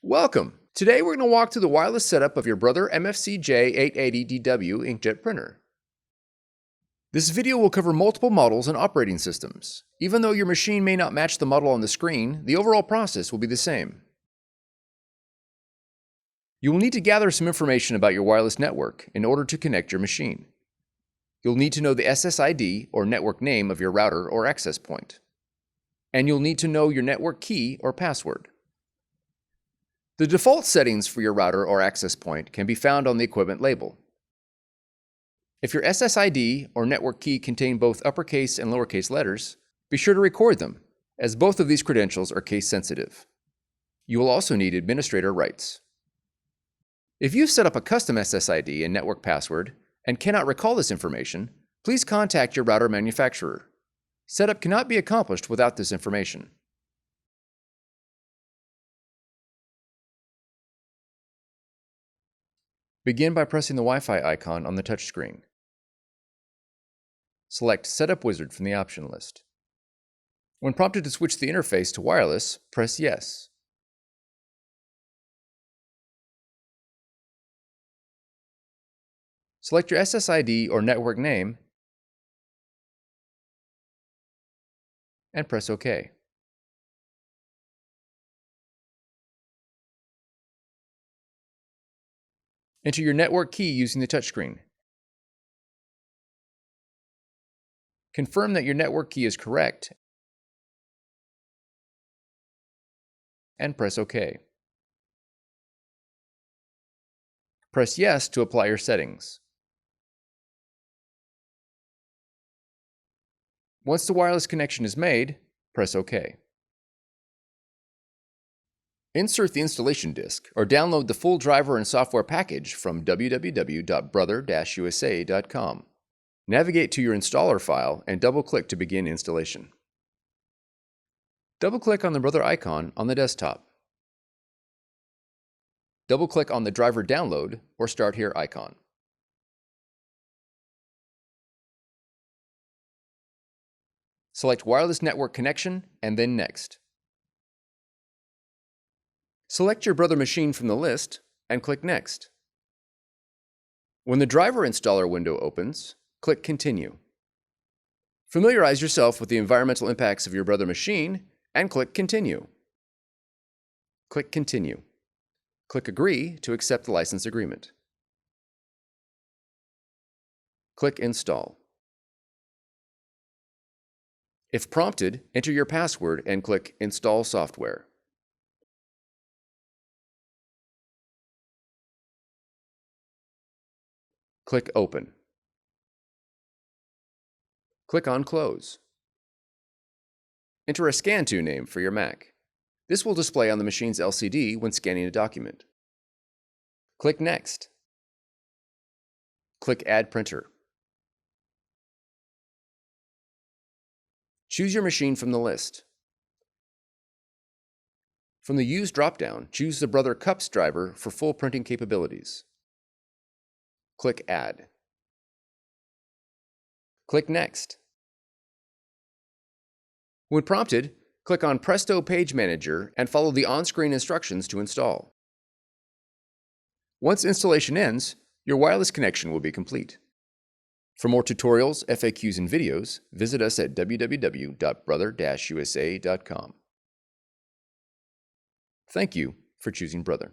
Welcome! Today we're going to walk through the wireless setup of your Brother MFC-J880DW inkjet printer. This video will cover multiple models and operating systems. Even though your machine may not match the model on the screen, the overall process will be the same. You will need to gather some information about your wireless network in order to connect your machine. You'll need to know the SSID or network name of your router or access point. And you'll need to know your network key or password. The default settings for your router or access point can be found on the equipment label. If your SSID or network key contain both uppercase and lowercase letters, be sure to record them, as both of these credentials are case sensitive. You will also need administrator rights. If you've set up a custom SSID and network password and cannot recall this information, please contact your router manufacturer. Setup cannot be accomplished without this information. Begin by pressing the Wi-Fi icon on the touchscreen. Select Setup Wizard from the option list. When prompted to switch the interface to wireless, press Yes. Select your SSID or network name and press OK. Enter your network key using the touchscreen. Confirm that your network key is correct and press OK. Press Yes to apply your settings. Once the wireless connection is made, press OK. Insert the installation disk or download the full driver and software package from www.brother-usa.com. Navigate to your installer file and double-click to begin installation. Double-click on the Brother icon on the desktop. Double-click on the driver download or Start Here icon. Select Wireless Network Connection and then Next. Select your Brother machine from the list and click Next. When the driver installer window opens, click Continue. Familiarize yourself with the environmental impacts of your Brother machine and click Continue. Click Continue. Click Agree to accept the license agreement. Click Install. If prompted, enter your password and click Install Software. Click Open. Click on Close. Enter a Scan To name for your Mac. This will display on the machine's LCD when scanning a document. Click Next. Click Add Printer. Choose your machine from the list. From the Use dropdown, choose the Brother Cups driver for full printing capabilities. Click Add. Click Next. When prompted, click on Presto Page Manager and follow the on-screen instructions to install. Once installation ends, your wireless connection will be complete. For more tutorials, FAQs, and videos, visit us at www.brother-usa.com. Thank you for choosing Brother.